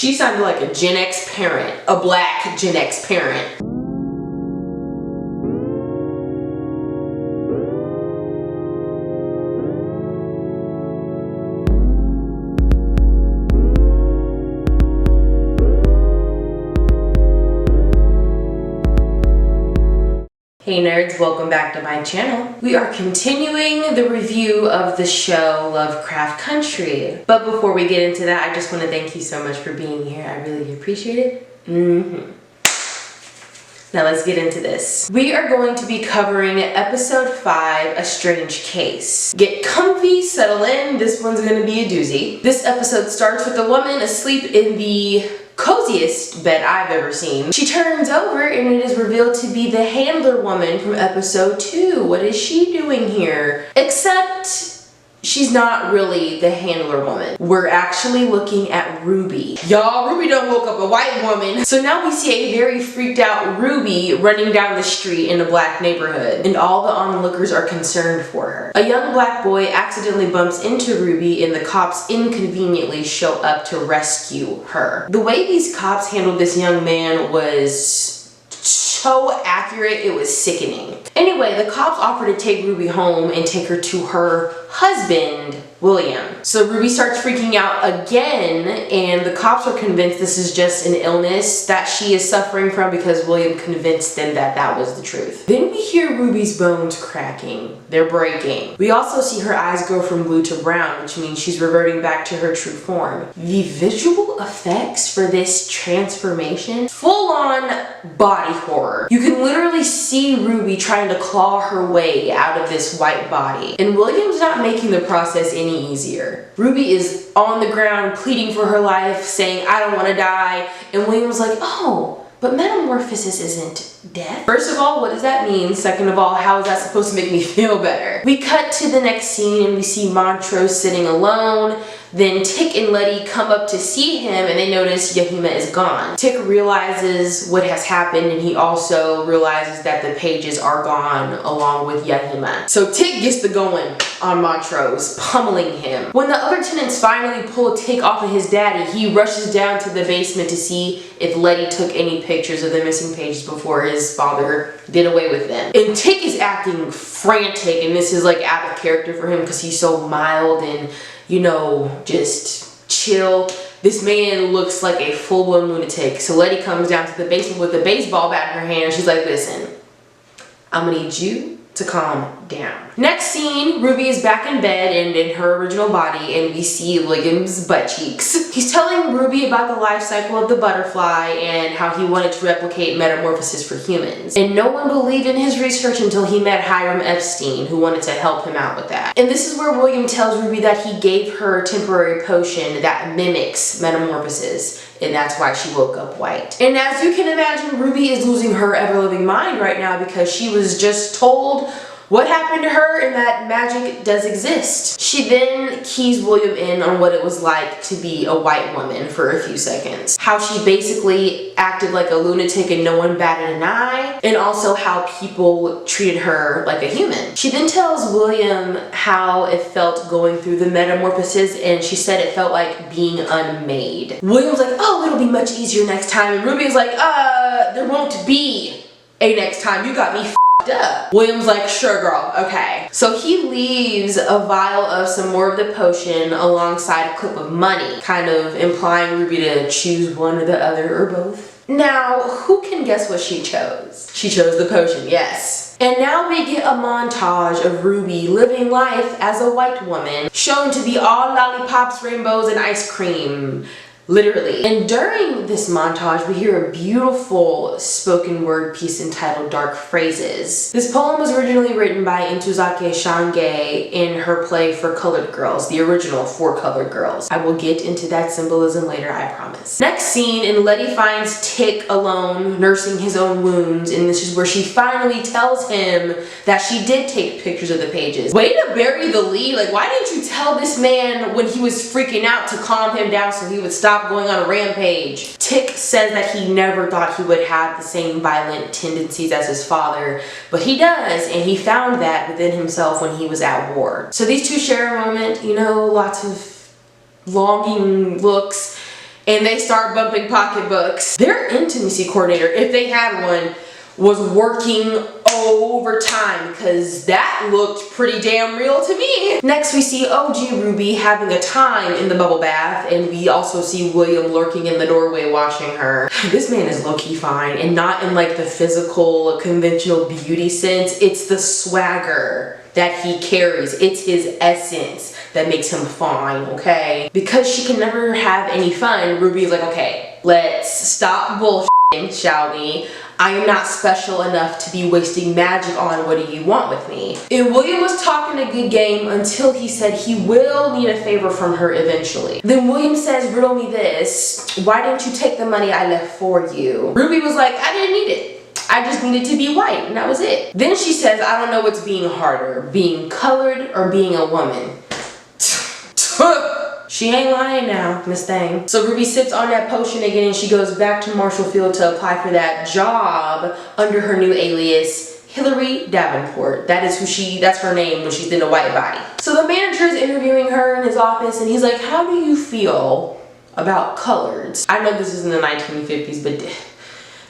She sounded like a Gen X parent, a black Gen X parent. Hey nerds, welcome back to my channel. We are continuing the review of the show Lovecraft Country. But before we get into that, I just want to thank you so much for being here. I really appreciate it. Now let's get into this. We are going to be covering episode 5, A Strange Case. Get comfy, settle in, this one's gonna be a doozy. This episode starts with a woman asleep in the coziest bed I've ever seen. She turns over and it is revealed to be the handler woman from episode 2. What is she doing here? Except she's not really the handler woman. We're actually looking at Ruby. Y'all, Ruby done woke up a white woman. So now we see a very freaked out Ruby running down the street in a black neighborhood, and all the onlookers are concerned for her. A young black boy accidentally bumps into Ruby and the cops inconveniently show up to rescue her. The way these cops handled this young man was so accurate, it was sickening. Anyway, the cops offer to take Ruby home and take her to her husband, William. So Ruby starts freaking out again, and the cops are convinced this is just an illness that she is suffering from because William convinced them that that was the truth. Then we hear Ruby's bones cracking. They're breaking. We also see her eyes go from blue to brown, which means she's reverting back to her true form. The visual effects for this transformation, full-on body horror. You can literally see Ruby trying to claw her way out of this white body, and William's not making the process any easier. Ruby is on the ground pleading for her life, saying, "I don't want to die," and William's like, "Oh, but metamorphosis isn't death." First of all, what does that mean? Second of all, how is that supposed to make me feel better? We cut to the next scene and we see Montrose sitting alone. Then Tick and Letty come up to see him and they notice Yahima is gone. Tick realizes what has happened and he also realizes that the pages are gone along with Yahima. So Tick gets the going on Montrose, pummeling him. When the other tenants finally pull Tick off of his daddy, he rushes down to the basement to see if Letty took any pictures of the missing pages before his father did away with them. And Tick is acting frantic, and this is like out of character for him because he's so mild and, you know, just chill. This man looks like a full-blown lunatic. So Letty comes down to the basement with a baseball bat in her hand. She's like, "Listen, I'm gonna need you to calm down." Next scene, Ruby is back in bed and in her original body, and we see William's butt cheeks. He's telling Ruby about the life cycle of the butterfly and how he wanted to replicate metamorphosis for humans. And no one believed in his research until he met Hiram Epstein, who wanted to help him out with that. And this is where William tells Ruby that he gave her a temporary potion that mimics metamorphosis, and that's why she woke up white. And as you can imagine, Ruby is losing her ever-living mind right now because she was just told what happened to her and that magic does exist. She then keys William in on what it was like to be a white woman for a few seconds. How she basically acted like a lunatic and no one batted an eye, and also how people treated her like a human. She then tells William how it felt going through the metamorphosis, and she said it felt like being unmade. William's like, "Oh, it'll be much easier next time," and Ruby is like, there won't be a next time. You got me up. William's like, "Sure girl, okay." So he leaves a vial of some more of the potion alongside a clip of money, kind of implying Ruby to choose one or the other or both. Now, who can guess what she chose? She chose the potion, yes. And now we get a montage of Ruby living life as a white woman, shown to be all lollipops, rainbows, and ice cream. Literally. And during this montage, we hear a beautiful spoken word piece entitled Dark Phrases. This poem was originally written by Ntozake Shange in her play For Colored Girls, the original For Colored Girls. I will get into that symbolism later, I promise. Next scene, and Letty finds Tick alone, nursing his own wounds, and this is where she finally tells him that she did take pictures of the pages. Way to bury the lead. Like, why didn't you tell this man when he was freaking out to calm him down so he would stop going on a rampage? Tick says that he never thought he would have the same violent tendencies as his father, but he does, and he found that within himself when he was at war. So these two share a moment, you know, lots of longing looks, and they start bumping pocketbooks. Their intimacy coordinator, if they had one, was working overtime because that looked pretty damn real to me. Next we see OG Ruby having a time in the bubble bath, and we also see William lurking in the doorway watching her. This man is low-key fine, and not in like the physical conventional beauty sense. It's the swagger that he carries. It's his essence that makes him fine, okay? Because she can never have any fun, Ruby's like, okay, let's stop bullshitting, shall we? I am not special enough to be wasting magic on. What do you want with me? And William was talking a good game until he said he will need a favor from her eventually. Then William says, riddle me this. Why didn't you take the money I left for you? Ruby was like, I didn't need it. I just needed to be white, and that was it. Then she says, I don't know what's being harder, being colored or being a woman. She ain't lying now, Miss Thing. So Ruby sips on that potion again, and she goes back to Marshallfield to apply for that job under her new alias, Hillary Davenport. That's her name when she's in a white body. So the manager is interviewing her in his office, and he's like, how do you feel about coloreds? I know this is in the 1950s, but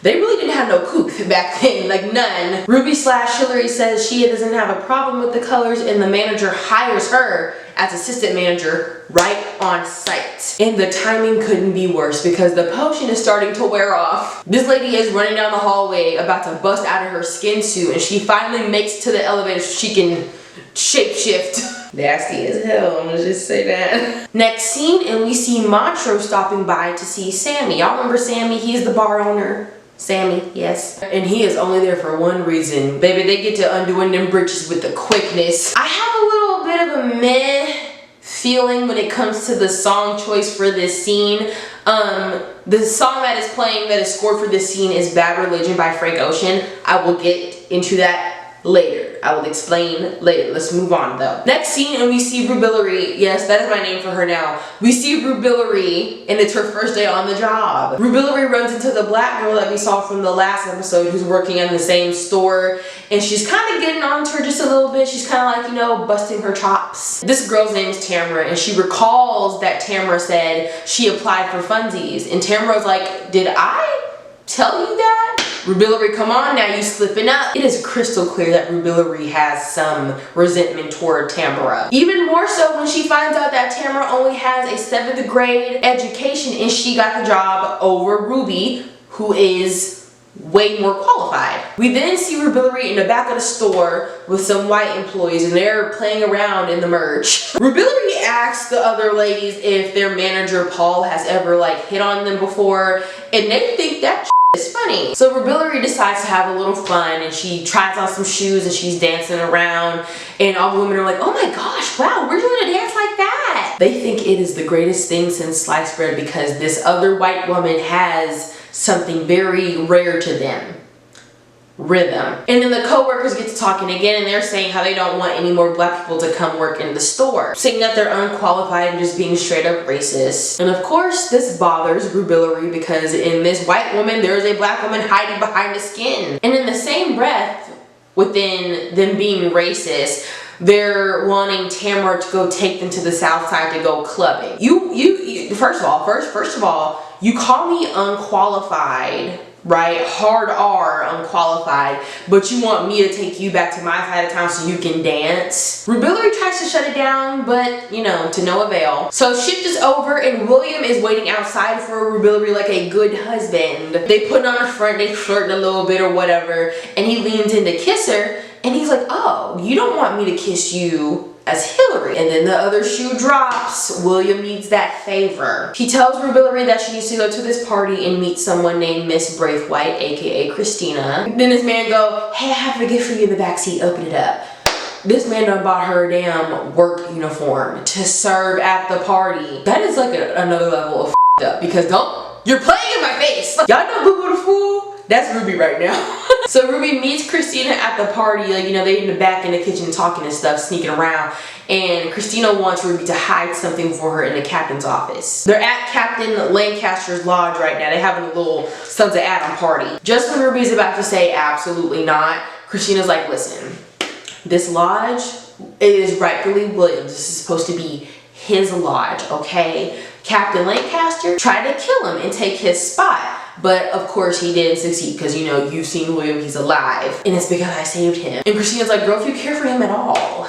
they really didn't have no kook back then, like none. Ruby/Hillary says she doesn't have a problem with the colors, and the manager hires her as assistant manager right on site. And the timing couldn't be worse because the potion is starting to wear off. This lady is running down the hallway about to bust out of her skin suit, and she finally makes it to the elevator so she can shapeshift. Nasty as hell, I'm gonna just say that. Next scene, and we see Montrose stopping by to see Sammy. Y'all remember Sammy? He's the bar owner. Sammy, yes. And he is only there for one reason. Baby, they get to undoing them britches with the quickness. I have a little bit of a meh feeling when it comes to the song choice for this scene. The song that is playing, that is scored for this scene, is Bad Religion by Frank Ocean. I will get into that later. I will explain later. Let's move on though. Next scene, and we see Rubillery. Yes, that is my name for her now. We see Rubillery, and it's her first day on the job. Rubillery runs into the black girl that we saw from the last episode who's working in the same store, and she's kind of getting on to her just a little bit. She's kind of like, you know, busting her chops. This girl's name is Tamara, and she recalls that Tamara said she applied for funsies, and Tamara's like, did I tell you that? Rubillery, come on now, you slipping up. It is crystal clear that Rubillery has some resentment toward Tamara. Even more so when she finds out that Tamara only has a 7th grade education and she got the job over Ruby, who is way more qualified. We then see Rubillery in the back of the store with some white employees, and they're playing around in the merch. Rubillery asks the other ladies if their manager Paul has ever like hit on them before, and they think that it's funny. So Rubillery decides to have a little fun, and she tries on some shoes and she's dancing around, and all the women are like, oh my gosh, wow, we're doing a dance like that. They think it is the greatest thing since sliced bread because this other white woman has something very rare to them. Rhythm. And then the co-workers get to talking again, and they're saying how they don't want any more black people to come work in the store, saying that they're unqualified and just being straight up racist. And of course this bothers Rubillery because in this white woman there is a black woman hiding behind the skin. And in the same breath, within them being racist, they're wanting Tamara to go take them to the south side to go clubbing. First of all, you call me unqualified, right? Hard R, unqualified, but you want me to take you back to my side of town so you can dance. Rubillery tries to shut it down, but you know, to no avail. So shift is over, and William is waiting outside for Rubillery like a good husband. They put on a front, they flirting a little bit or whatever, and he leans in to kiss her, and he's like, oh, you don't want me to kiss you as Hillary. And then the other shoe drops. William needs that favor. He tells Rubillery that she needs to go to this party and meet someone named Miss Braithwaite, aka Christina. Then this man go, hey, I have a gift for you in the backseat, open it up. This man done bought her a damn work uniform to serve at the party. That is like another level of up, because you're playing in my face. Y'all know Boo Boo the Fool? That's Ruby right now. So Ruby meets Christina at the party, like, you know, they in the back in the kitchen talking and stuff, sneaking around, and Christina wants Ruby to hide something for her in the captain's office. They're at Captain Lancaster's lodge right now. They're having a little Sons of Adam party. Just when Ruby's about to say absolutely not, Christina's like, listen, this lodge, it is rightfully William's. This is supposed to be his lodge, okay? Captain Lancaster tried to kill him and take his spot. But of course he didn't succeed because, you know, you've seen William, he's alive. And it's because I saved him. And Christina's like, girl, if you care for him at all,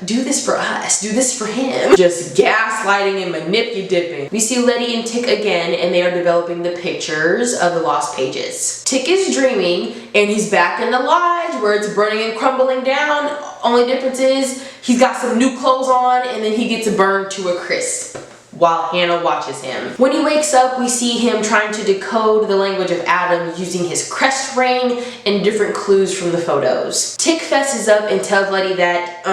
do this for us, do this for him. Just gaslighting and manipulating. We see Letty and Tick again, and they are developing the pictures of the lost pages. Tick is dreaming, and he's back in the lodge where it's burning and crumbling down. Only difference is he's got some new clothes on, and then he gets burned to a crisp while Hannah watches him. When he wakes up, we see him trying to decode the language of Adam using his crest ring and different clues from the photos. Tick fesses up and tells Letty that,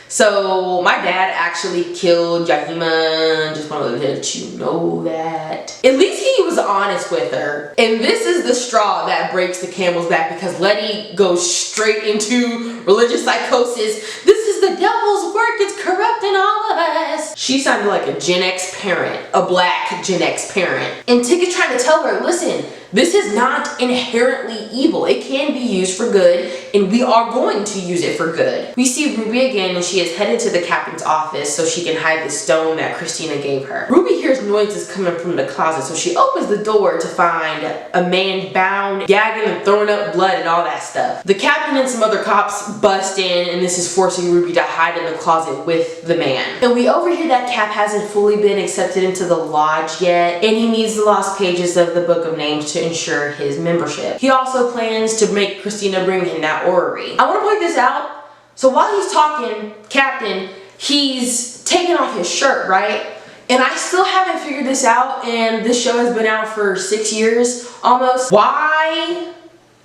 so my dad actually killed Yahima. Just wanted to let you know that. At least he was honest with her. And this is the straw that breaks the camel's back because Letty goes straight into religious psychosis. This is the devil's work. It's corrupting all of us. She sounded like a Gen X parent, a black Gen X parent. And Tick is trying to tell her, listen, this is not inherently evil. It can be used for good, and we are going to use it for good. We see Ruby again, and she is headed to the captain's office so she can hide the stone that Christina gave her. Ruby hears noises coming from the closet, so she opens the door to find a man bound, gagging and throwing up blood and all that stuff. The captain and some other cops bust in, and this is forcing Ruby to hide in the closet with the man. And we overhear that Cap hasn't fully been accepted into the lodge yet, and he needs the lost pages of the Book of Names to ensure his membership. He also plans to make Christina bring him that orrery. I want to point this out. So while he's talking, Captain, he's taking off his shirt, right? And I still haven't figured this out, and this show has been out for 6 years almost. Why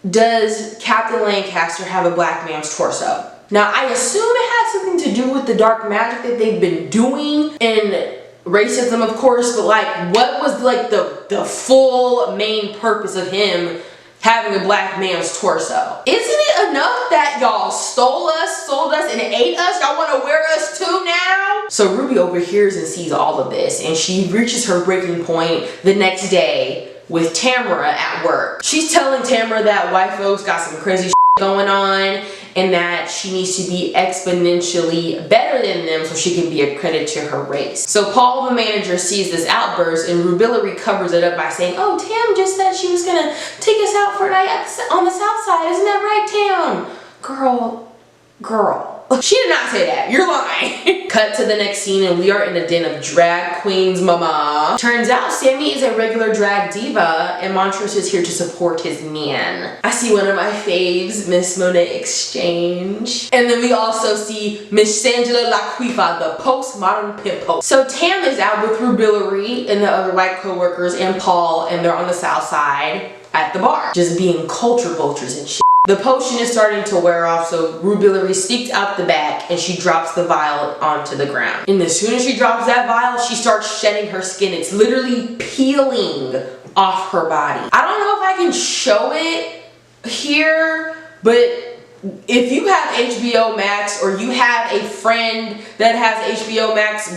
does Captain Lancaster have a black man's torso? Now, I assume it has something to do with the dark magic that they've been doing and racism, of course, but like, what was like the full main purpose of him having a black man's torso? Isn't it enough that y'all stole us, sold us, and ate us? Y'all want to wear us too now? So Ruby overhears and sees all of this, and she reaches her breaking point the next day with Tamara at work. She's telling Tamara that white folks got some crazy shit going on, and that she needs to be exponentially better than them so she can be a credit to her race. So Paul, the manager, sees this outburst, and Rubilary covers it up by saying, oh, Tam just said she was gonna take us out for a night on the south side. Isn't that right, Tam? Girl. She did not say that. You're lying. Cut to the next scene, and we are in a den of drag queens, mama. Turns out Sammy is a regular drag diva, and Montrose is here to support his man. I see one of my faves, Miss Monet Exchange. And then we also see Miss Shangela Laquifa, the postmodern pimp. So Tam is out with Rubilary and the other white co-workers and Paul, and they're on the south side at the bar, just being culture vultures and shit. The potion is starting to wear off, so Rubilary sneaks out the back and she drops the vial onto the ground. And as soon as she drops that vial, she starts shedding her skin. It's literally peeling off her body. I don't know if I can show it here, but if you have HBO Max or you have a friend that has HBO Max,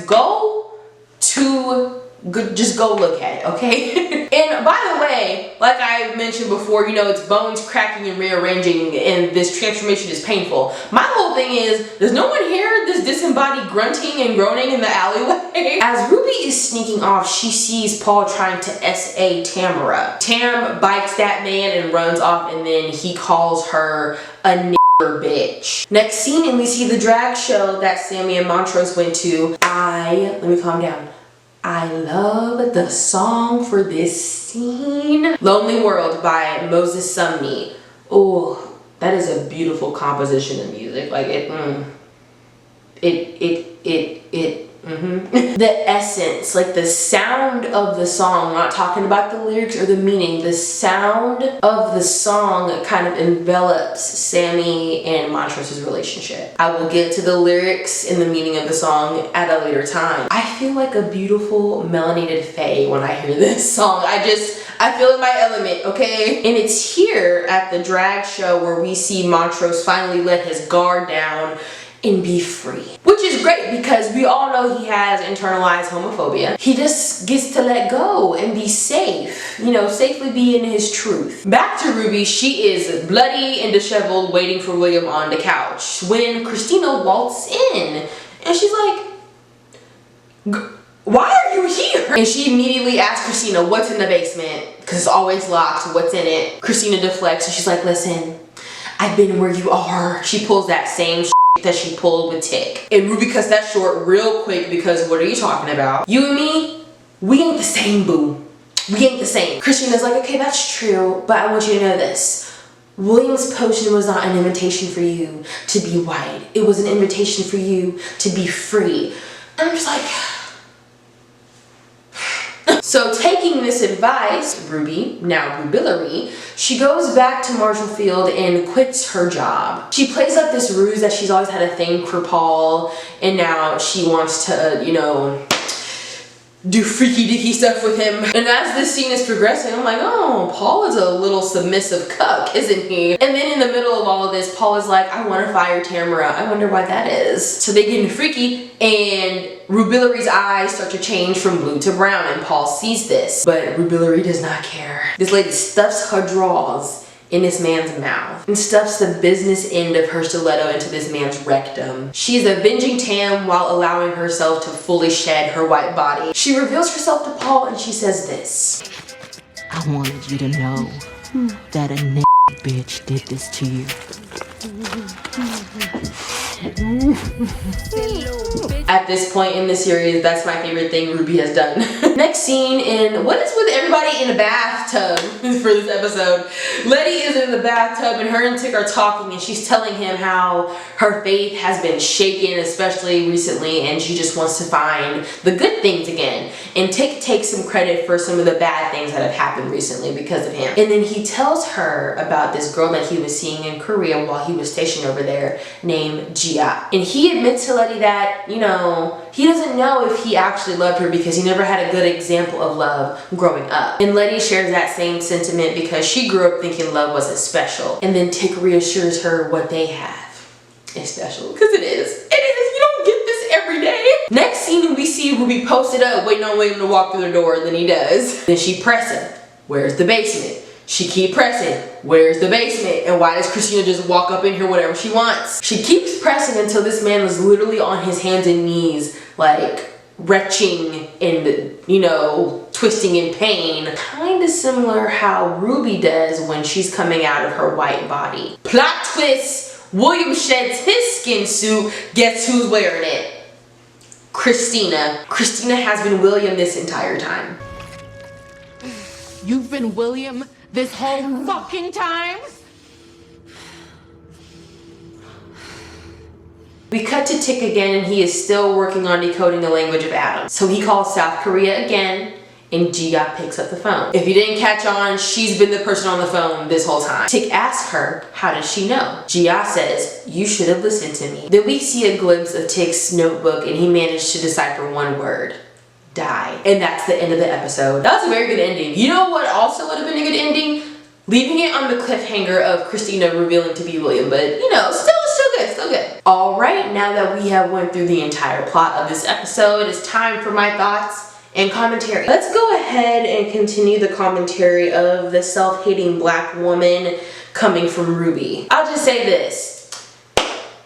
just go look at it, okay? And by the way, like I mentioned before, you know, it's bones cracking and rearranging, and this transformation is painful. My whole thing is, does no one hear this disembodied grunting and groaning in the alleyway? As Ruby is sneaking off, she sees Paul trying to SA Tamara. Tam bites that man and runs off, and then he calls her a bitch. Next scene, and we see the drag show that Sammy and Montrose went to. Let me calm down. I love the song for this scene. Lonely World by Moses Sumney. Oh, that is a beautiful composition of music. Like the essence, like the sound of the song, I'm not talking about the lyrics or the meaning, the sound of the song kind of envelops Sammy and Montrose's relationship. I will get to the lyrics and the meaning of the song at a later time. I feel like a beautiful melanated fae when I hear this song. I feel in my element, okay? And it's here at the drag show where we see Montrose finally let his guard down and be free. Which is great because we all know he has internalized homophobia. He just gets to let go and be safe, you know, safely be in his truth. Back to Ruby, she is bloody and disheveled waiting for William on the couch when Christina waltzes in and she's like, why are you here? And she immediately asks Christina, what's in the basement? Because it's always locked, what's in it? Christina deflects and she's like, listen, I've been where you are. She pulls that same that she pulled with Tick. And Ruby cuts that short real quick because what are you talking about? You and me, we ain't the same, boo. We ain't the same. Christina's like, okay, that's true, but I want you to know this. William's potion was not an invitation for you to be white. It was an invitation for you to be free. And I'm just like... So taking this advice, Ruby, now Rubillery, she goes back to Marshallfield and quits her job. She plays up this ruse that she's always had a thing for Paul, and now she wants to, you know, do freaky dicky stuff with him. And as this scene is progressing, I'm like, oh, Paul is a little submissive cuck, isn't he? And then in the middle of all of this, Paul is like, I want to fire Tamara. I wonder why that is. So they get into freaky, and Rubillery's eyes start to change from blue to brown, and Paul sees this. But Rubillery does not care. This lady stuffs her drawers in this man's mouth and stuffs the business end of her stiletto into this man's rectum. She is avenging Tam while allowing herself to fully shed her white body. She reveals herself to Paul and she says this. I wanted you to know that a bitch did this to you. At this point in the series, that's my favorite thing Ruby has done. Next scene in, what is with everybody in a bathtub for this episode? Letty is in the bathtub and her and Tick are talking and she's telling him how her faith has been shaken, especially recently, and she just wants to find the good things again. And Tick takes some credit for some of the bad things that have happened recently because of him. And then he tells her about this girl that he was seeing in Korea while he was stationed over there named Gia. And he admits to Letty that, you know, he doesn't know if he actually loved her because he never had a good example of love growing up. And Letty shares that same sentiment because she grew up thinking love wasn't special. And then Tick reassures her what they have is special, because it is. It is. You don't get this every day. Next scene, we see Ruby posted up waiting on William to walk through the door, then he does. Then she pressing. Where's the basement? She keep pressing. Where's the basement? And why does Christina just walk up in here whatever she wants? She keeps pressing until this man was literally on his hands and knees, like retching and, you know, twisting in pain. Kind of similar how Ruby does when she's coming out of her white body. Plot twist! William sheds his skin suit. Guess who's wearing it? Christina. Christina has been William this entire time. You've been William this whole fucking time? We cut to Tick again and he is still working on decoding the language of atoms. So he calls South Korea again and Gia picks up the phone. If you didn't catch on, she's been the person on the phone this whole time. Tick asks her, how does she know? Gia says, you should have listened to me. Then we see a glimpse of Tick's notebook and he managed to decipher one word. Die. And that's the end of the episode. That was a very good ending. You know what also would have been a good ending? Leaving it on the cliffhanger of Christina revealing to be William, but you know, still good, still good. All right, now that we have went through the entire plot of this episode, it's time for my thoughts and commentary. Let's go ahead and continue the commentary of the self-hating black woman coming from Ruby. I'll just say this.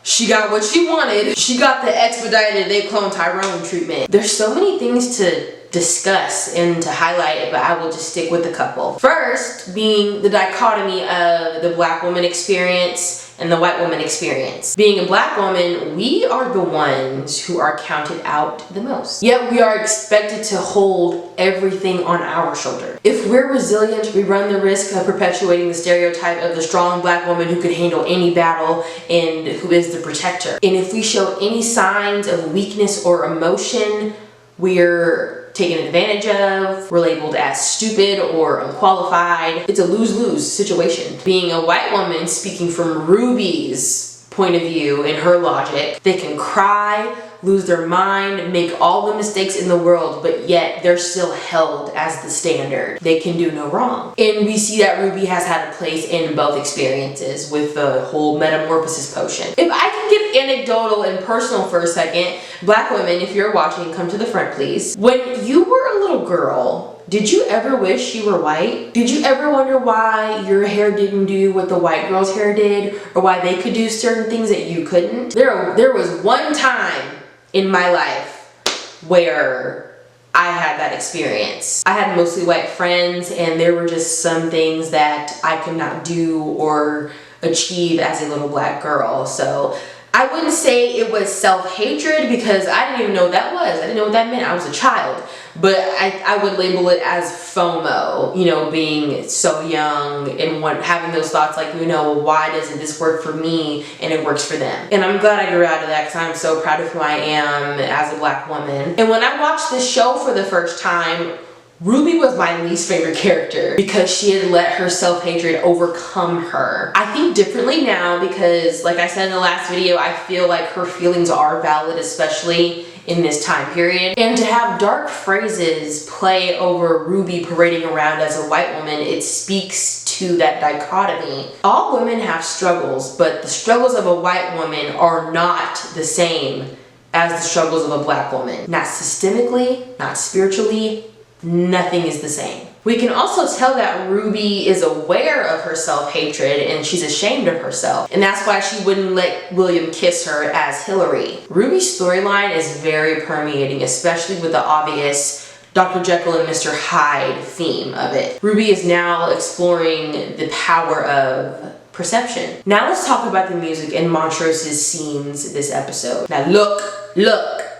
She got what she wanted. She got the expedited they clone Tyrone treatment. There's so many things to discuss and to highlight, but I will just stick with a couple. First, being the dichotomy of the black woman experience and the white woman experience. Being a black woman, we are the ones who are counted out the most. Yet we are expected to hold everything on our shoulder. If we're resilient, we run the risk of perpetuating the stereotype of the strong black woman who could handle any battle and who is the protector. And if we show any signs of weakness or emotion, we're taken advantage of, we're labeled as stupid or unqualified. It's a lose-lose situation. Being a white woman, speaking from Ruby's point of view and her logic, they can cry, lose their mind, make all the mistakes in the world, but yet they're still held as the standard. They can do no wrong. And we see that Ruby has had a place in both experiences with the whole metamorphosis potion. If I can get anecdotal and personal for a second, black women, if you're watching, come to the front please. When you were a little girl, did you ever wish you were white? Did you ever wonder why your hair didn't do what the white girl's hair did, or why they could do certain things that you couldn't? There was one time in my life where I had that experience. I had mostly white friends, and there were just some things that I could not do or achieve as a little black girl. So I wouldn't say it was self-hatred, because I didn't even know what that was. I didn't know what that meant. I was a child. But I would label it as FOMO, you know, being so young and having those thoughts like, you know, why doesn't this work for me and it works for them? And I'm glad I grew out of that, because I'm so proud of who I am as a black woman. And when I watched this show for the first time, Ruby was my least favorite character because she had let her self-hatred overcome her. I think differently now because, like I said in the last video, I feel like her feelings are valid, especially in this time period. And to have dark phrases play over Ruby parading around as a white woman, it speaks to that dichotomy. All women have struggles, but the struggles of a white woman are not the same as the struggles of a black woman. Not systemically, not spiritually, nothing is the same. We can also tell that Ruby is aware of her self-hatred and she's ashamed of herself. And that's why she wouldn't let William kiss her as Hillary. Ruby's storyline is very permeating, especially with the obvious Dr. Jekyll and Mr. Hyde theme of it. Ruby is now exploring the power of perception. Now let's talk about the music and Montrose's scenes this episode. Now look,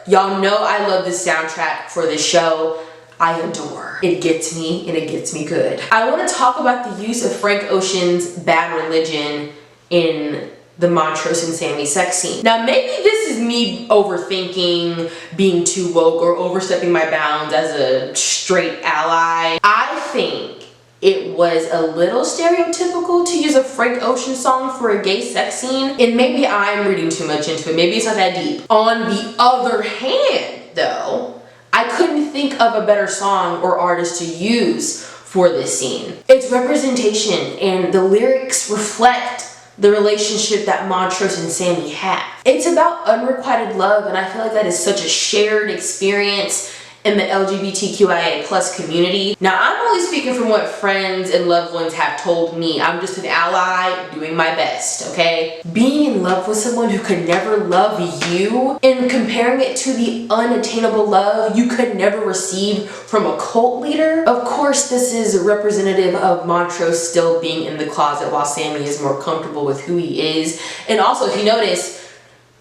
y'all know I love this soundtrack for this show. I adore. It gets me, and it gets me good. I want to talk about the use of Frank Ocean's Bad Religion in the Montrose and Sammy sex scene. Now maybe this is me overthinking, being too woke, or overstepping my bounds as a straight ally. I think it was a little stereotypical to use a Frank Ocean song for a gay sex scene, and maybe I'm reading too much into it. Maybe it's not that deep. On the other hand, though, I couldn't think of a better song or artist to use for this scene. It's representation, and the lyrics reflect the relationship that Montrose and Sammy have. It's about unrequited love, and I feel like that is such a shared experience in the LGBTQIA+ community. Now, I'm only speaking from what friends and loved ones have told me. I'm just an ally doing my best, okay? Being in love with someone who could never love you and comparing it to the unattainable love you could never receive from a cult leader. Of course, this is representative of Montrose still being in the closet while Sammy is more comfortable with who he is. And also, if you notice,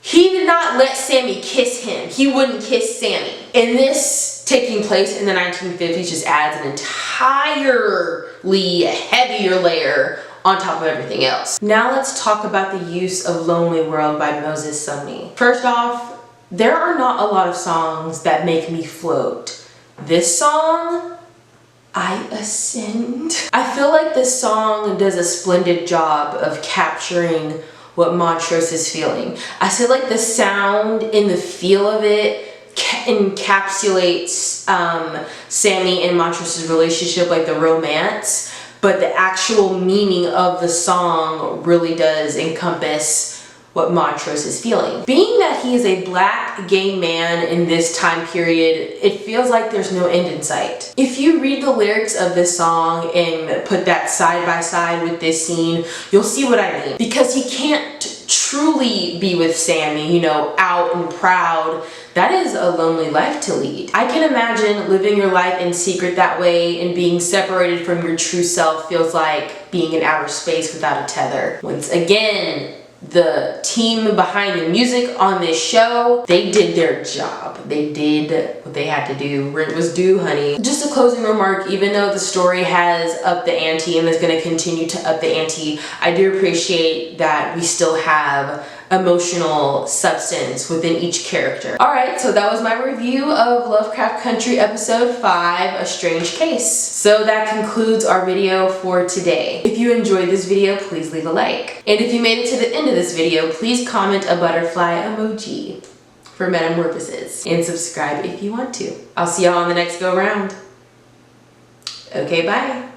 he did not let Sammy kiss him. He wouldn't kiss Sammy. And this taking place in the 1950s just adds an entirely heavier layer on top of everything else. Now let's talk about the use of Lonely World by Moses Sumney. First off, there are not a lot of songs that make me float. This song, I ascend. I feel like this song does a splendid job of capturing what Montrose is feeling. I feel like the sound and the feel of it encapsulates Sammy and Montrose's relationship, like the romance, but the actual meaning of the song really does encompass what Montrose is feeling. Being that he is a black gay man in this time period, it feels like there's no end in sight. If you read the lyrics of this song and put that side by side with this scene, you'll see what I mean. Because he can't truly be with Sammy, you know, out and proud. That is a lonely life to lead. I can imagine living your life in secret that way, and being separated from your true self feels like being in outer space without a tether. Once again, the team behind the music on this show, they did their job. They did what they had to do. Rent was due, honey. Just a closing remark, even though the story has upped the ante and is going to continue to up the ante, I do appreciate that we still have emotional substance within each character. Alright, so that was my review of Lovecraft Country episode 5, A Strange Case. So that concludes our video for today. If you enjoyed this video, please leave a like. And if you made it to the end of this video, please comment a butterfly emoji for metamorphoses. And subscribe if you want to. I'll see y'all on the next go round. Okay, bye.